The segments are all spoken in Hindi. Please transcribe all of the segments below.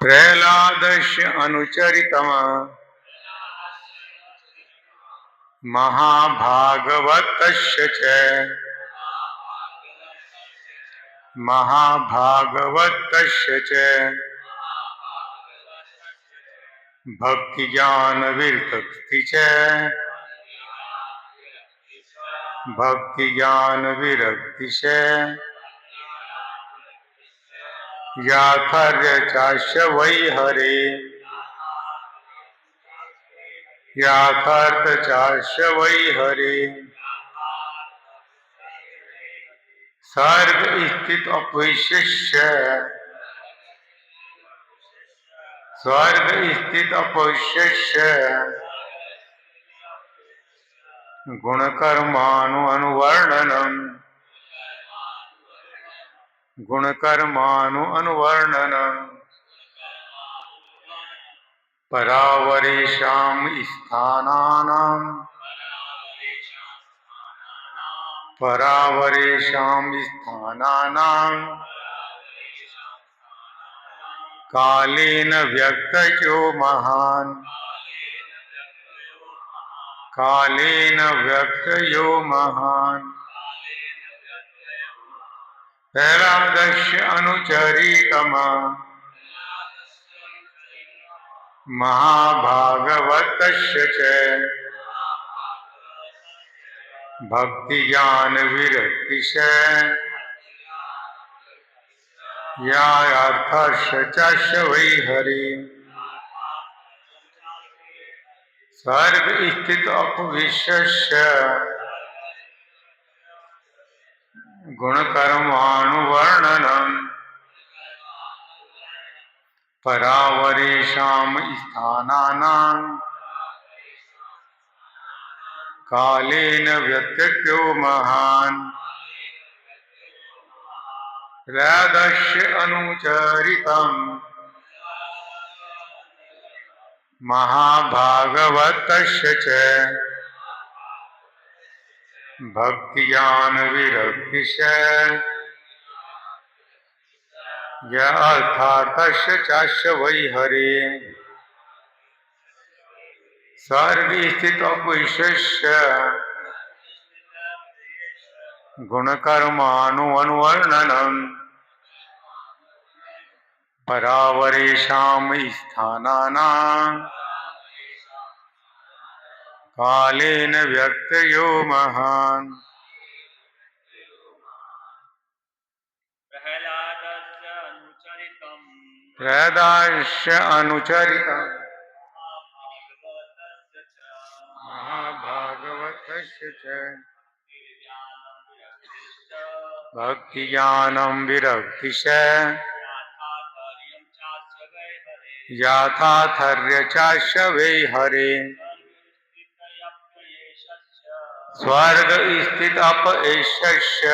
प्रह्लादस्य अनुचरितम् महाभागवतस्य च भक्ति ज्ञान विरक्ति से याथर्य चास्य वै हरे याथार्थ चास्य वै हरे सर्ग स्थित अपविश्य स्वर्ग स्थित अपविश्य गुणकर्मानुवर्णनम् परावरेषां स्थानानां कालेन व्यक्तयो महान् प्रह्लादस्य अनुचरितम् महाभागवतस्य च भक्ति ज्ञान विरक्ति से याथार्थ चास्य वै हरि स्वर्ग स्थित अपविश्य गुणकर्मानुवर्णनम् परावरेषां स्थानानां कालेन व्यक्तयो महान् प्रह्लादस्य अनुचरितम् महाभागवतस्य च भक्ति ज्ञान विरक्ति से यथार्थस्य चास्य वै हरे स्वर्ग स्थित अपविश्य गुणकर्मानुवर्णनम् परावरेषां स्थानानां कालेन व्यक्तयो महान् प्रह्लादस्य अनुचरितम् महाभागवतस्य च भक्ति ज्ञानं विरक्ति से याथार्थर्य चास्य वै हरे स्वर्ग स्थित अपविश्य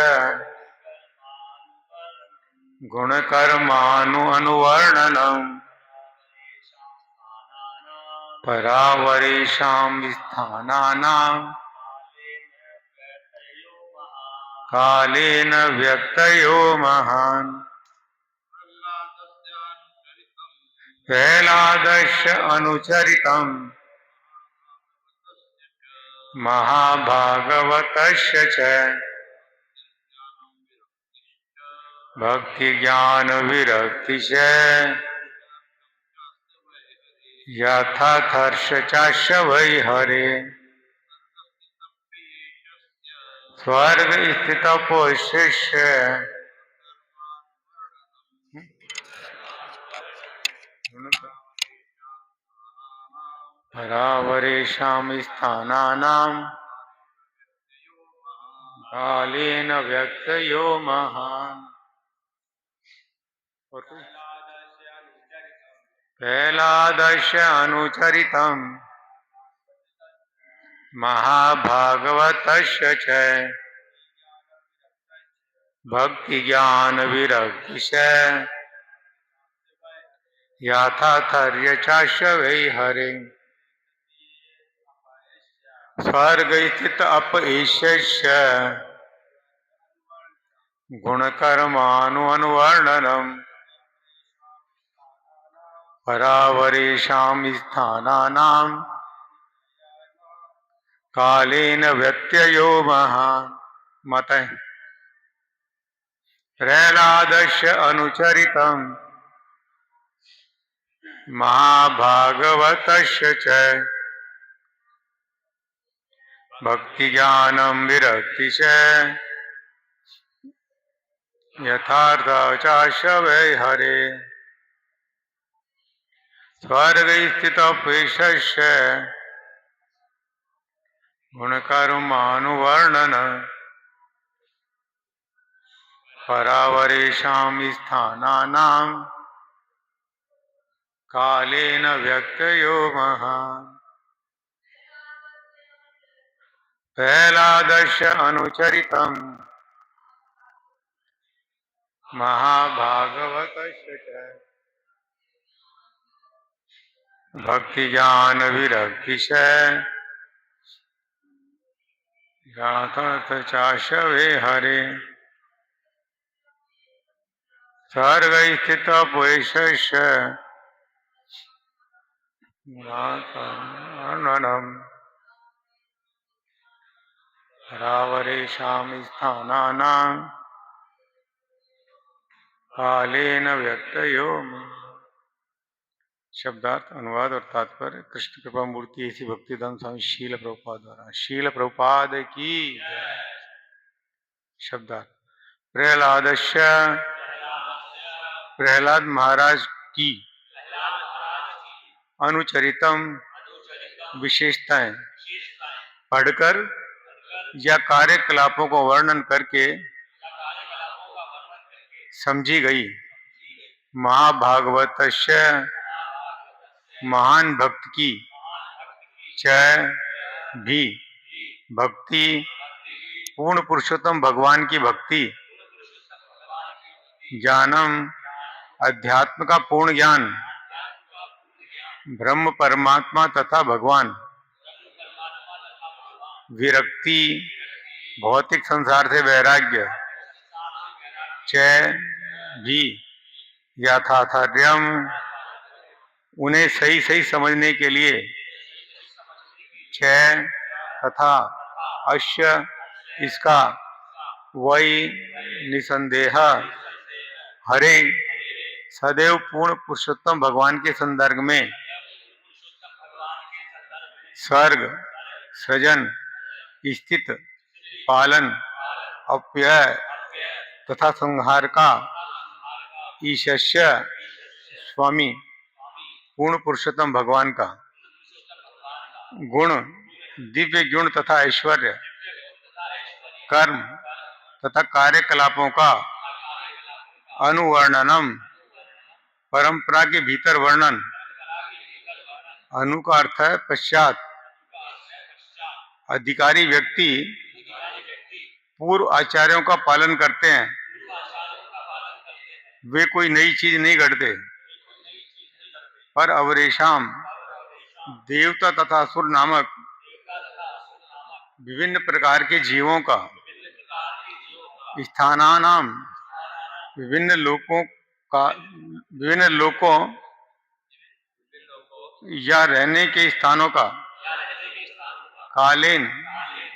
गुणकर्मानुवर्णनम् परावरेषां स्थानानां कालेन व्यक्तयो महान् प्रह्लादस्य अनुचरितम् महाभागवतस्य च भक्ति ज्ञान विरक्ति से यथार्थ चास्य वै हरे स्वर्ग स्थित अपविश्य परावरेषां स्थानानां कालेन व्यक्तयो महान् प्रह्लादस्य अनुचरितम् महाभागवतस्य च भक्ति ज्ञान विरक्ति से याथार्थर्य चास्य वै हरे स्वर्ग स्थित अपविश्य गुणकर्मानुवर्णनम् परावरेषां स्थानानां कालेन व्यत्ययो महान्। मतः प्रह्लादस्य अनुचरितं महाभागवतस्य च भक्तिज्ञानं विरक्ति च यथार्थ चास्य वै हरे। स्वर्गस्थितपुरुषस्य गुणकर्मानुवर्णन परावरेषां स्थानानां कालेन व्यक्तयो महान्। प्रह्लादस्य अनुचरितं महाभागवतस्य च भक्तिज्ञान विरक्ति च यथार्थ चास्य वै हरे। स्वर्गस्थितपुरुषस्य गुणकर्मानुवर्णनं परावरेषां स्थानानां कालेन व्यक्तयो। शब्दार्थ, अनुवाद और तात्पर्य। कृष्ण कृपा मूर्ति ऐसी भक्तिदान स्वामी शील प्रभुपाद द्वारा। शील प्रभुपाद की जय। शब्दार्थ, प्रहलादस्य, प्रहलाद महाराज की अनुचरितम विशेषताएं पढ़कर या कार्यकलापों को वर्णन करके समझी गई। महाभागवतस्य, महान भक्त की, च भी, भक्ति, पूर्ण पुरुषोत्तम भगवान की भक्ति, ज्ञानम, अध्यात्म का पूर्ण ज्ञान, ब्रह्म परमात्मा तथा भगवान, विरक्ति, भौतिक संसार से वैराग्य, च भी, यथार्थ्यम, उन्हें सही सही समझने के लिए, च तथा, अश्य, इसका, वही, निसंदेह, हरे, सदैव पूर्ण पुरुषोत्तम भगवान के संदर्भ में स्वर्ग, सृजन, स्थित, पालन, अपव्यय तथा संहार का ईशस्य, स्वामी, पूर्ण पुरुषोत्तम भगवान का गुण, दिव्य गुण तथा ऐश्वर्य, कर्म तथा कार्यकलापों का अनुवर्णनम, परंपरा के भीतर वर्णन, अनु का अर्थ है पश्चात, अधिकारी व्यक्ति पूर्व आचार्यों का पालन करते हैं, वे कोई नई चीज नहीं गढ़ते, पर अवरेशाम, देवता तथा असुर नामक विभिन्न प्रकार के जीवों का, स्थानानाम, विभिन्न लोकों या रहने के स्थानों का, कालीन,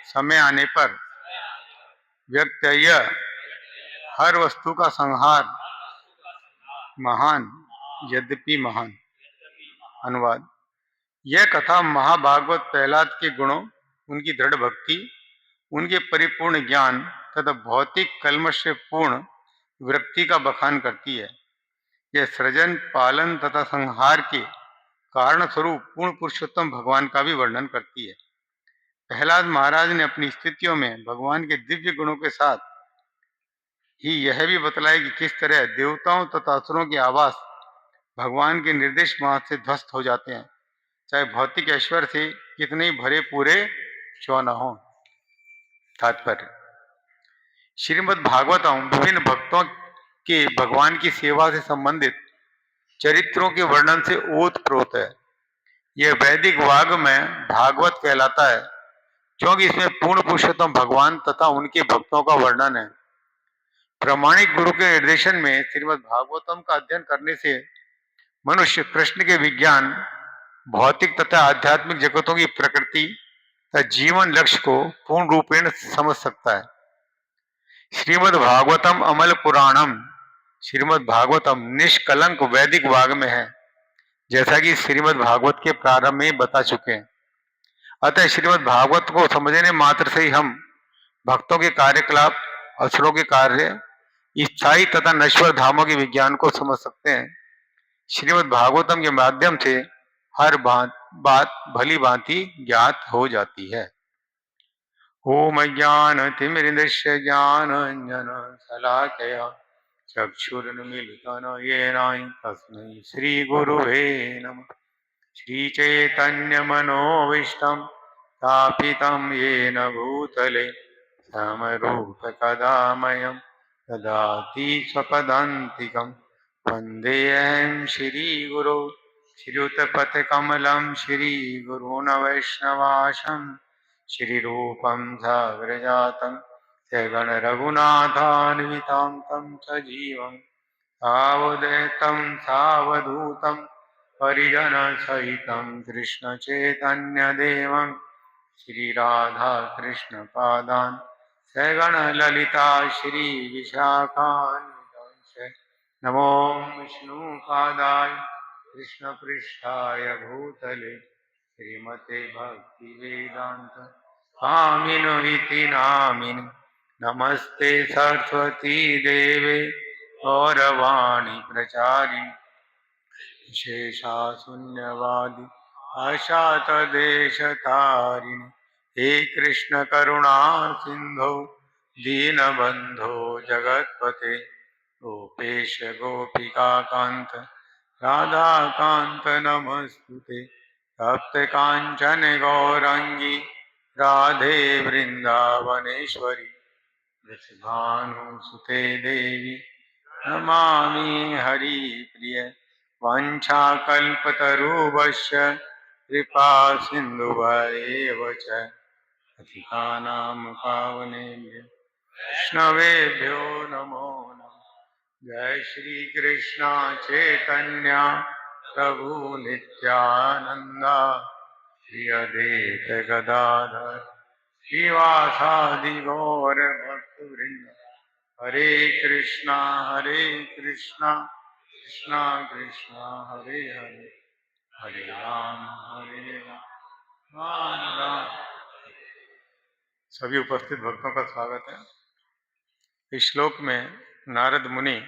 समय आने पर, व्यक्तय, हर वस्तु का संहार, महान, यद्यपि महान। अनुवाद, यह कथा महाभागवत प्रहलाद के गुणों, उनकी दृढ़ भक्ति, उनके परिपूर्ण ज्ञान तथा भौतिक कल्मश से पूर्ण विरक्ति का बखान करती है। यह सृजन, पालन तथा संहार के कारण स्वरूप पूर्ण पुरुषोत्तम भगवान का भी वर्णन करती है। प्रहलाद महाराज ने अपनी स्थितियों में भगवान के दिव्य गुणों के साथ ही यह भी बतलाया कि किस तरह देवताओं तथा असुरों के आवास भगवान के निर्देश मात्र से ध्वस्त हो जाते हैं, चाहे भौतिक ऐश्वर्य से कितने ही भरे पूरे क्यों न हो। तात्पर्य, श्रीमद् भागवतम विभिन्न भक्तों के भगवान की सेवा से संबंधित चरित्रों के वर्णन से ओतप्रोत है। यह वैदिक वाग में भागवत कहलाता है, क्योंकि इसमें पूर्ण पुरुषोत्तम भगवान तथा उनके भक्तों का वर्णन है। प्रामाणिक गुरु के निर्देशन में श्रीमद् भागवतम का अध्ययन करने से मनुष्य कृष्ण के विज्ञान, भौतिक तथा आध्यात्मिक जगतों की प्रकृति तथा जीवन लक्ष्य को पूर्ण रूपेण समझ सकता है। श्रीमद् भागवतम अमल पुराणम, श्रीमद् भागवतम निष्कलंक वैदिक वाग में है, जैसा कि श्रीमद् भागवत के प्रारंभ में ही बता चुके हैं। अतः श्रीमद् भागवत को समझने मात्र से ही हम भक्तों के कार्यकलाप, असुरों के कार्य, स्थायी तथा नश्वर धामों के विज्ञान को समझ सकते हैं। श्रीमद् भागवतम के माध्यम से हर बात भली भांति ज्ञात हो जाती है। ओम ज्ञान तिमिरस्य ज्ञानांजन शलाकया चक्षुरुन्मीलितं येन तस्मै श्री गुरुवे नमः। श्री चैतन्य मनोविष्टं स्थापितं येन भूतले समरूप कदा मयं ददाति स्वपदान्तिकम्। वन्देऽहं श्रीगुरो श्रीयुतपथकमलं श्रीगुरून् वैष्णवांशं श्रीरूपं साग्रजातं सगणरघुनाथान्वितां तं सजीवं सावधूतं सावधूतं परिजनसहितं कृष्णचैतन्यदेवं श्रीराधाकृष्णपादान् सगणललिता श्रीविशाखान्वितांश्च नमो विष्णुपादाय कृष्णपृष्ठाय भूतले श्रीमते भक्तिवेदांत स्वामिनो इति नामिने। नमस्ते सरस्वती देवे गौरवाणी प्रचारिणे शेषाशून्यवादी आशातदेशतारिणे। हे कृष्ण करुणा सिंधो दीनबंधो जगत्पते गोपेश गोपिका कांत राधा कांत नमस्तुते। तप्त कांचन गौरंगी राधे वृंदावनेश्वरी वृषभानुसुते देवी नमामि हरिप्रिय। वाञ्छाकल्पतरुभ्यश्च कृपा सिन्धुभ्येव च पतितानां पावनेभ्यो वैष्णवेभ्यो नमो नमः। जय श्री कृष्ण चैतन्य प्रभु नित्यानंद श्री अद्वैत गदाधर श्रीवासादि गौर भक्तवृंद। हरे कृष्णा कृष्णा कृष्णा हरे हरे, हरे राम राम राम। सभी उपस्थित भक्तों का स्वागत है। इस श्लोक में नारद मुनि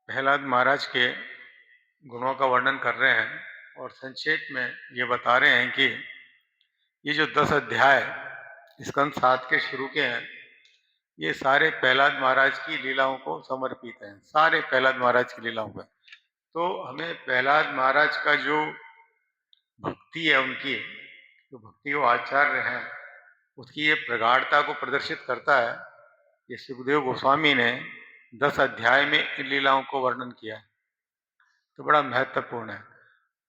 प्रहलाद महाराज के गुणों का वर्णन कर रहे हैं और संक्षेप में ये बता रहे हैं कि ये जो 10 अध्याय स्कंद 7 के शुरू के हैं, ये सारे प्रहलाद महाराज की लीलाओं को समर्पित हैं, सारे प्रहलाद महाराज की लीलाओं पर। तो हमें प्रहलाद महाराज का जो भक्ति है, उनकी जो भक्ति वो आचार्य हैं, उसकी ये प्रगाढ़ता को प्रदर्शित करता है। ये सुखदेव गोस्वामी ने 10 अध्याय में इन लीलाओं को वर्णन किया है, तो बड़ा महत्वपूर्ण है।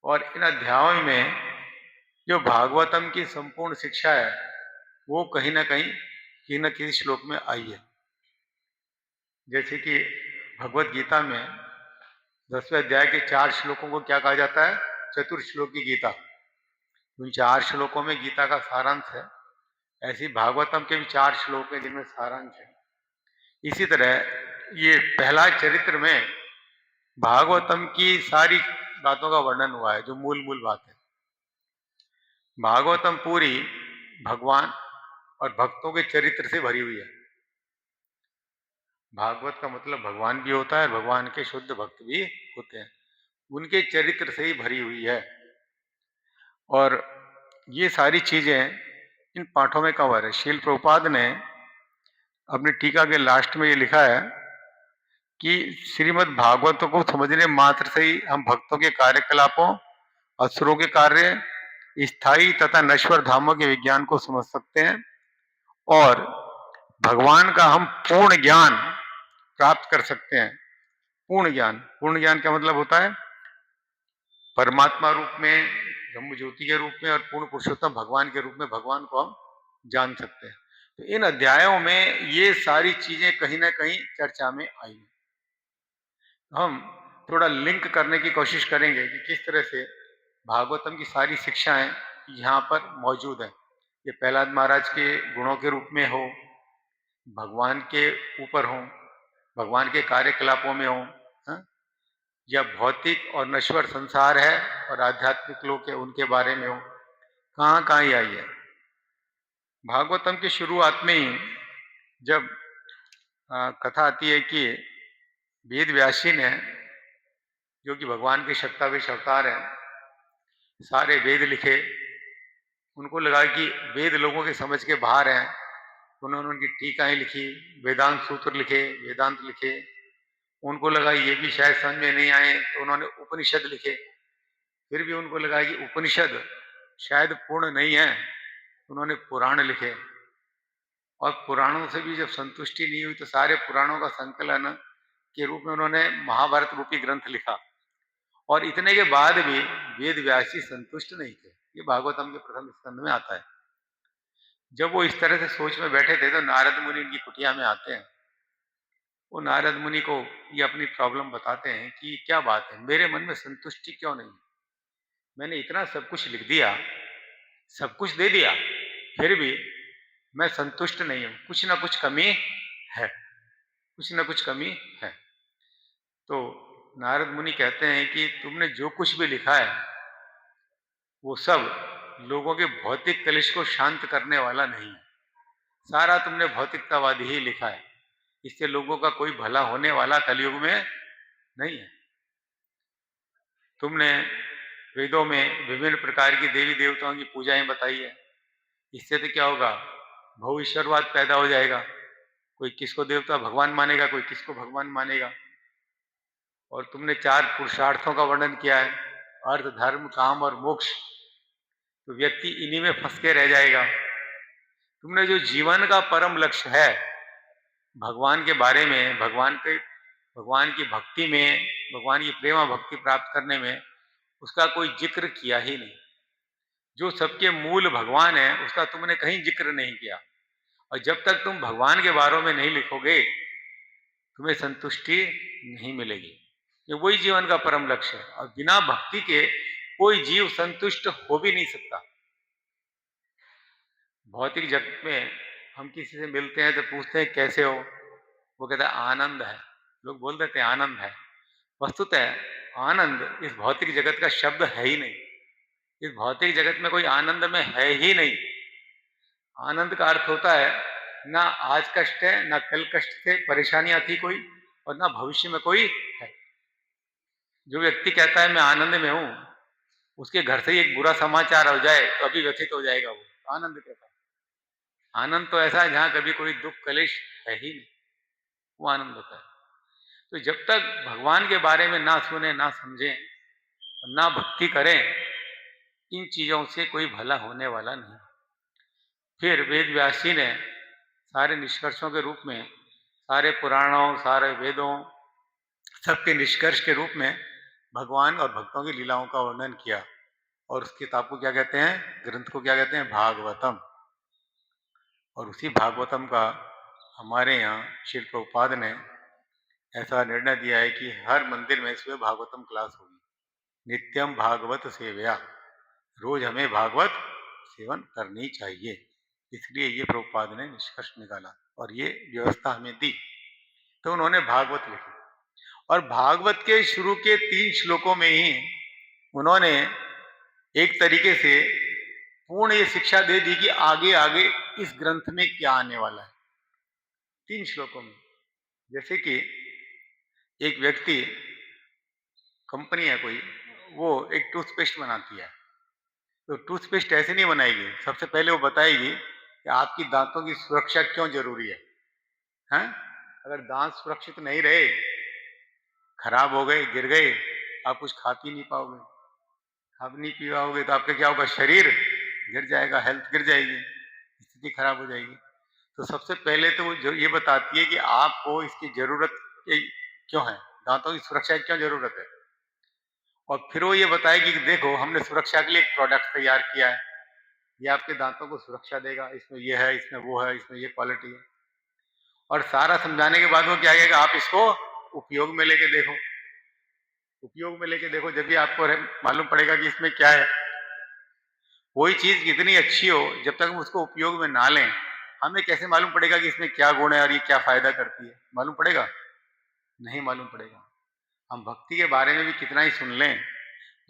और इन अध्यायों में जो भागवतम की संपूर्ण शिक्षा है, वो कहीं ना किसी श्लोक में आई है। जैसे कि भगवत गीता में 10वें अध्याय के 4 श्लोकों को क्या कहा जाता है? चतुर्श्लोक की गीता। उन 4 श्लोकों में गीता का सारांश है। ऐसी भागवतम के भी 4 श्लोक हैं जिनमें सारांश है। इसी तरह ये पहला चरित्र में भागवतम की सारी बातों का वर्णन हुआ है, जो मूल बात है। भागवतम पूरी भगवान और भक्तों के चरित्र से भरी हुई है। भागवत का मतलब भगवान भी होता है, भगवान के शुद्ध भक्त भी होते हैं, उनके चरित्र से ही भरी हुई है। और ये सारी चीजें इन पाठों में कवर है। शील प्रभुपाद ने अपनी टीका के लास्ट में ये लिखा है कि श्रीमद् भागवत को समझने मात्र से ही हम भक्तों के कार्यकलापों, असुरों के कार्य, स्थायी तथा नश्वर धामों के विज्ञान को समझ सकते हैं और भगवान का हम पूर्ण ज्ञान प्राप्त कर सकते हैं। पूर्ण ज्ञान क्या मतलब होता है? परमात्मा रूप में, ब्रह्म ज्योति के रूप में और पूर्ण पुरुषोत्तम भगवान के रूप में भगवान को हम जान सकते हैं। तो इन अध्यायों में ये सारी चीजें कहीं ना कहीं चर्चा में आई। हम थोड़ा लिंक करने की कोशिश करेंगे कि किस तरह से भागवतम की सारी शिक्षाएं यहाँ पर मौजूद हैं। ये प्रहलाद महाराज के गुणों के रूप में हो, भगवान के ऊपर हो, भगवान के कार्यकलापों में हो, हाँ? या भौतिक और नश्वर संसार है और आध्यात्मिक लोक है उनके बारे में हो, कहाँ कहाँ ये आई है। भागवतम की शुरुआत में ही जब कथा आती है कि वेद व्यासी ने, जो कि भगवान के शक्तावेश अवतार हैं, सारे वेद लिखे। उनको लगा कि वेद लोगों के समझ के बाहर हैं, उन्होंने उनकी टीकाएं लिखी, वेदांत सूत्र लिखे, वेदांत लिखे। उनको लगा ये भी शायद समझ में नहीं आए तो उन्होंने उपनिषद लिखे। फिर भी उनको लगा कि उपनिषद शायद पूर्ण नहीं है, उन्होंने पुराण लिखे। और पुराणों से भी जब संतुष्टि नहीं हुई तो सारे पुराणों का संकलन के रूप में उन्होंने महाभारत रूपी ग्रंथ लिखा। और इतने के बाद भी वेद व्यासी संतुष्ट नहीं थे। ये भागवतम के प्रथम स्कंद में आता है। जब वो इस तरह से सोच में बैठे थे तो नारद मुनि इनकी कुटिया में आते हैं। वो नारद मुनि को ये अपनी प्रॉब्लम बताते हैं कि क्या बात है, मेरे मन में संतुष्टि क्यों नहीं, मैंने इतना सब कुछ लिख दिया, सब कुछ दे दिया, फिर भी मैं संतुष्ट नहीं हूं, कुछ ना कुछ कमी है, कुछ ना कुछ कमी है। तो नारद मुनि कहते हैं कि तुमने जो कुछ भी लिखा है वो सब लोगों के भौतिक कलेश को शांत करने वाला नहीं है। सारा तुमने भौतिकतावादी ही लिखा है, इससे लोगों का कोई भला होने वाला कलयुग में नहीं है। तुमने वेदों में विभिन्न प्रकार की देवी देवताओं की पूजाएं बताई है, इससे तो क्या होगा, भविष्यवाद पैदा हो जाएगा। कोई किसको देवता भगवान मानेगा, कोई किसको भगवान मानेगा। और तुमने 4 पुरुषार्थों का वर्णन किया है, अर्थ, धर्म, काम और मोक्ष। तो व्यक्ति इन्हीं में फंस के रह जाएगा। तुमने जो जीवन का परम लक्ष्य है, भगवान के बारे में, भगवान की भक्ति में, भगवान की प्रेमा भक्ति प्राप्त करने में, उसका कोई जिक्र किया ही नहीं। जो सबके मूल भगवान है उसका तुमने कहीं जिक्र नहीं किया। और जब तक तुम भगवान के बारे में नहीं लिखोगे तुम्हें संतुष्टि नहीं मिलेगी। ये वही जीवन का परम लक्ष्य है। और बिना भक्ति के कोई जीव संतुष्ट हो भी नहीं सकता। भौतिक जगत में हम किसी से मिलते हैं तो पूछते हैं कैसे हो, वो कहता है आनंद है। लोग बोल देते हैं आनंद है। वस्तुतः आनंद इस भौतिक जगत का शब्द है ही नहीं। इस भौतिक जगत में कोई आनंद में है ही नहीं। आनंद का अर्थ होता है ना आज कष्ट है, ना कल कष्ट थे, परेशानियां थी कोई, और ना भविष्य में कोई है। जो व्यक्ति कहता है मैं आनंद में हूं, उसके घर से ही एक बुरा समाचार हो जाए तो अभी व्यथित हो जाएगा। वो आनंद कहता है। आनंद तो ऐसा है जहां कभी कोई दुख कलेश है ही नहीं, वो आनंद होता है। तो जब तक भगवान के बारे में ना सुने, ना समझें, ना भक्ति करें, इन चीजों से कोई भला होने वाला नहीं। फिर वेद व्यासी ने सारे निष्कर्षों के रूप में, सारे पुराणों, सारे वेदों, सबके निष्कर्ष के रूप में भगवान और भक्तों की लीलाओं का वर्णन किया। और उस किताब को क्या कहते हैं, ग्रंथ को क्या कहते हैं, भागवतम। और उसी भागवतम का हमारे यहाँ श्रील प्रभुपाद ने ऐसा निर्णय दिया है कि हर मंदिर में सुबह भागवतम क्लास होगी। नित्यम भागवत सेवया, रोज हमें भागवत सेवन करनी चाहिए। इसलिए ये प्रभुपाद ने निष्कर्ष निकाला और ये व्यवस्था हमें दी। तो उन्होंने भागवत लिखी और भागवत के शुरू के 3 श्लोकों में ही उन्होंने एक तरीके से पूर्ण ये शिक्षा दे दी कि आगे आगे इस ग्रंथ में क्या आने वाला है। 3 श्लोकों में। जैसे कि एक व्यक्ति, कंपनी है कोई, वो एक टूथपेस्ट बनाती है। तो टूथपेस्ट ऐसे नहीं बनाएगी, सबसे पहले वो बताएगी कि आपकी दांतों की सुरक्षा क्यों जरूरी है। हैं? अगर दांत सुरक्षित नहीं रहे, खराब हो गए, गिर गए, आप कुछ खा पी नहीं पाओगे। खा नहीं पी पाओगे तो आपका क्या होगा, शरीर गिर जाएगा, हेल्थ गिर जाएगी, स्थिति खराब हो जाएगी। तो सबसे पहले तो वो जो ये बताती है कि आपको इसकी जरूरत क्यों है, दांतों की सुरक्षा की क्यों जरूरत है। और फिर वो ये बताएगी कि देखो हमने सुरक्षा के लिए एक प्रोडक्ट तैयार किया है, ये आपके दांतों को सुरक्षा देगा, इसमें ये है, इसमें वो है, इसमें ये क्वालिटी है। और सारा समझाने के बाद वो क्या कहेगा, आप इसको उपयोग में लेके देखो। उपयोग में लेके देखो, जब भी आपको मालूम पड़ेगा कि इसमें क्या है। कोई चीज कितनी अच्छी हो, जब तक हम उसको उपयोग में ना लें, हमें कैसे मालूम पड़ेगा कि इसमें क्या गुण है और ये क्या फायदा करती है? मालूम पड़ेगा? नहीं मालूम पड़ेगा। हम भक्ति के बारे में भी कितना ही सुन लें,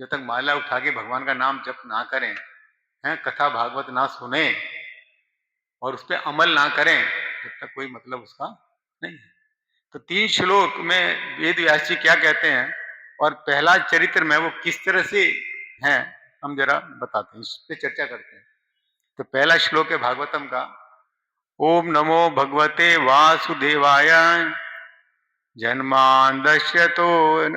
जब तक माला उठा के भगवान का नाम जप ना करें, हैं, कथा भागवत ना सुने और उस पर अमल ना करें, जब तक कोई मतलब उसका नहीं है। तो 3 श्लोक में वेद व्यास जी क्या कहते हैं और पहला चरित्र में वो किस तरह से है, हम जरा बताते हैं, इस पे चर्चा करते हैं। तो पहला श्लोक है भागवतम का। ओम नमो भगवते वासुदेवाय जन्मांदस्य तो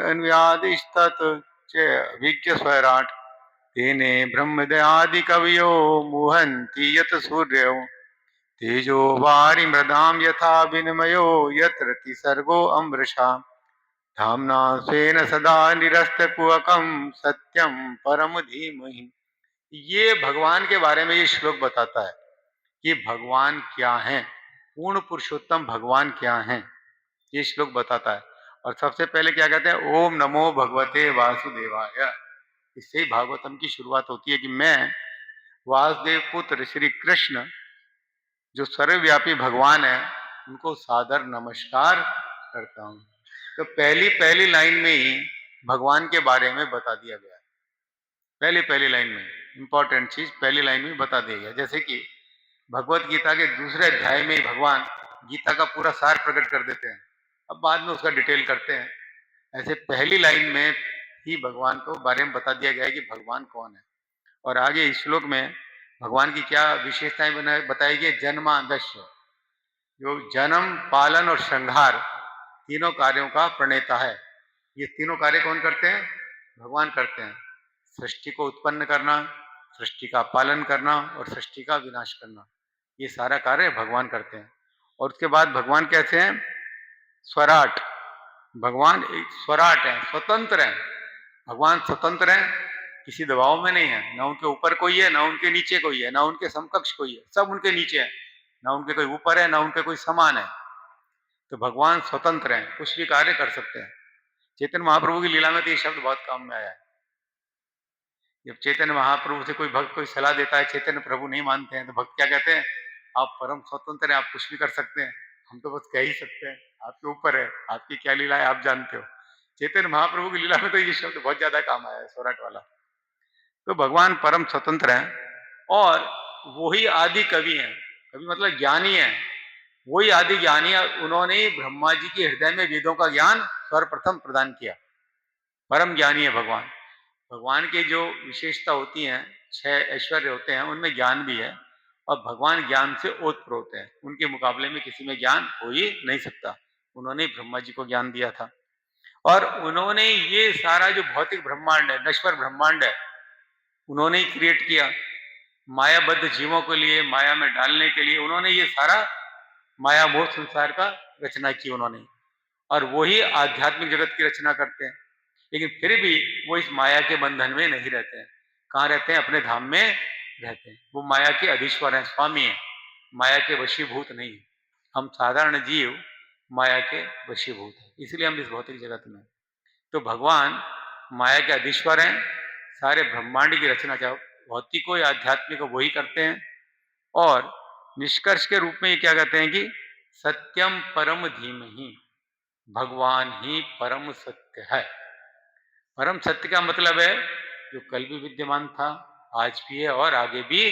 अन्व्यादिस्तत् च विज्ञ स्वराट तेने ब्रह्मदयादि कवियो मुहन्ति यत सूर्यो तेजो वारि मृदाम यथा विनिमयो यत्र सर्गो अमृषा धाम्ना स्वेन सदा निरस्तकुहकं सत्यम परम धीमहि। ये भगवान के बारे में ये श्लोक बताता है कि भगवान क्या है, पूर्ण पुरुषोत्तम भगवान क्या है, ये श्लोक बताता है। और सबसे पहले क्या कहते हैं? ओम नमो भगवते वासुदेवाय। इससे ही भागवतम की शुरुआत होती है कि मैं वासुदेव पुत्र श्री कृष्ण, जो सर्वव्यापी भगवान है, उनको सादर नमस्कार करता हूं। तो पहली पहली लाइन में ही भगवान के बारे में बता दिया गया है। पहली पहली लाइन में इंपॉर्टेंट चीज पहली लाइन में बता दिया गया। जैसे कि भगवत गीता के दूसरे अध्याय में ही भगवान गीता का पूरा सार प्रकट कर देते हैं, अब बाद में उसका डिटेल करते हैं। ऐसे पहली लाइन में ही भगवान को बारे में बता दिया गया है कि भगवान कौन है। और आगे इस श्लोक में भगवान की क्या विशेषताएं बताई गई। जन्मादश्य, जो जन्म, पालन और संहार तीनों कार्यों का प्रणेता है। ये तीनों कार्य कौन करते हैं? भगवान करते हैं। सृष्टि को उत्पन्न करना, सृष्टि का पालन करना और सृष्टि का विनाश करना, ये सारा कार्य भगवान करते हैं। और उसके बाद भगवान कैसे हैं? स्वराट। भगवान एक स्वराट है, स्वतंत्र है। भगवान स्वतंत्र है, किसी दबाव में नहीं है। ना उनके ऊपर कोई है, ना उनके नीचे कोई है, ना उनके समकक्ष कोई है, सब उनके नीचे है। ना उनके कोई ऊपर है, ना उनके कोई समान है। तो भगवान स्वतंत्र है, कुछ भी कार्य कर सकते हैं। चैतन्य महाप्रभु की लीला में तो ये शब्द बहुत काम में आया है। जब चैतन्य महाप्रभु से कोई भक्त कोई सलाह देता है, चैतन्य प्रभु नहीं मानते हैं, तो भक्त क्या कहते हैं? आप परम स्वतंत्र हैं, आप कुछ भी कर सकते हैं, हम तो बस कह ही सकते हैं, आपके ऊपर है, आपकी क्या लीला है आप जानते हो। चैतन्य महाप्रभु की लीला में तो ये शब्द बहुत ज्यादा काम आया है, स्वराट वाला। तो भगवान परम स्वतंत्र हैं और वही आदि कवि हैं। कवि मतलब ज्ञानी है। वही आदि ज्ञानी है, उन्होंने ही ब्रह्मा जी के हृदय में वेदों का ज्ञान सर्वप्रथम प्रदान किया। परम ज्ञानी है भगवान। भगवान की जो विशेषता होती हैं, 6 ऐश्वर्य होते हैं, उनमें ज्ञान भी है। और भगवान ज्ञान से ओतप्रोत है, उनके मुकाबले में किसी में ज्ञान हो ही नहीं सकता। उन्होंने ब्रह्मा जी को ज्ञान दिया था और उन्होंने ये सारा जो भौतिक ब्रह्मांड है, नश्वर ब्रह्मांड है, उन्होंने ही क्रिएट किया। मायाबद्ध जीवों के लिए, माया में डालने के लिए उन्होंने ये सारा माया मोह संसार का रचना की उन्होंने। और वही आध्यात्मिक जगत की रचना करते हैं। लेकिन फिर भी वो इस माया के बंधन में नहीं रहते हैं। कहाँ रहते हैं? अपने धाम में रहते हैं। वो माया के अधीश्वर हैं, स्वामी हैं, माया के वशीभूत नहीं है। हम साधारण जीव माया के वशीभूत हैं, इसलिए हम इस भौतिक जगत में। तो भगवान माया के अधीश्वर हैं, सारे ब्रह्मांड की रचना चाहे भौतिको या आध्यात्मिक वही करते हैं। और निष्कर्ष के रूप में ये क्या कहते हैं कि सत्यम परम धीमहि, भगवान ही परम सत्य है। परम सत्य का मतलब है जो कल भी विद्यमान था, आज भी है और आगे भी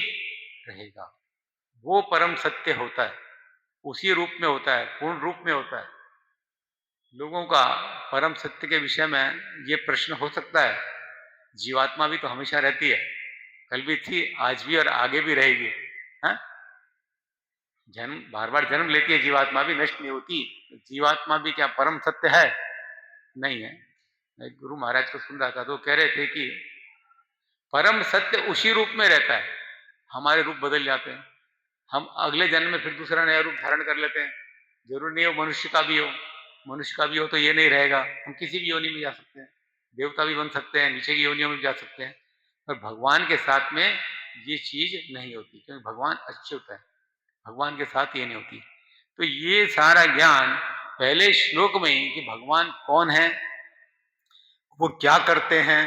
रहेगा। वो परम सत्य होता है, उसी रूप में होता है, पूर्ण रूप में होता है। लोगों का परम सत्य के विषय में ये प्रश्न हो सकता है, जीवात्मा भी तो हमेशा रहती है, कल भी थी, आज भी और आगे भी रहेगी। हाँ, जन्म बार बार जन्म लेती है जीवात्मा, भी नष्ट नहीं होती। जीवात्मा भी क्या परम सत्य है? नहीं है। मैं गुरु महाराज को सुन रहा था तो कह रहे थे कि परम सत्य उसी रूप में रहता है, हमारे रूप बदल जाते हैं। हम अगले जन्म में फिर दूसरा नया रूप धारण कर लेते हैं। जरूरी नहीं हो मनुष्य का भी हो, मनुष्य का भी हो तो ये नहीं रहेगा, हम किसी भी योनि में जा सकते हैं, देवता भी बन सकते हैं, नीचे की योनियों में भी जा सकते हैं। पर भगवान के साथ में ये चीज नहीं होती, क्योंकि भगवान अच्युत है, भगवान के साथ ये नहीं होती। तो ये सारा ज्ञान पहले श्लोक में ही कि भगवान कौन है, वो क्या करते हैं,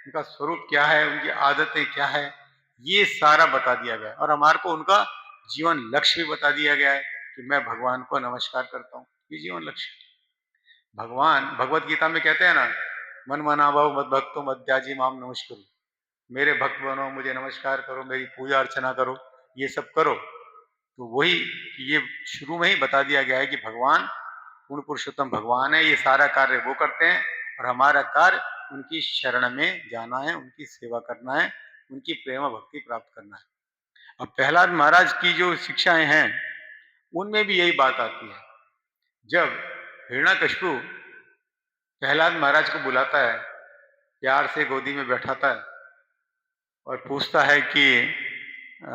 उनका स्वरूप क्या है, उनकी आदतें क्या है, ये सारा बता दिया गया है। और हमारे को उनका जीवन लक्ष्य भी बता दिया गया है कि मैं भगवान को नमस्कार करता हूँ, ये जीवन लक्ष्य है। भगवान भगवत गीता में कहते हैं ना, मन मना भाव मद भक्तो मध्याजी माम नमस्कुरु, मेरे भक्त बनो, मुझे नमस्कार करो, मेरी पूजा अर्चना करो, ये सब करो। तो वही ये शुरू में ही बता दिया गया है कि भगवान पूर्ण पुरुषोत्तम भगवान है, ये सारा कार्य वो करते हैं और हमारा कार्य उनकी शरण में जाना है, उनकी सेवा करना है, उनकी प्रेम भक्ति प्राप्त करना है। अब प्रहलाद महाराज की जो शिक्षाएं हैं उनमें भी यही बात आती है। जब हिरण्यकशिपु प्रहलाद महाराज को बुलाता है, प्यार से गोदी में बैठाता है और पूछता है कि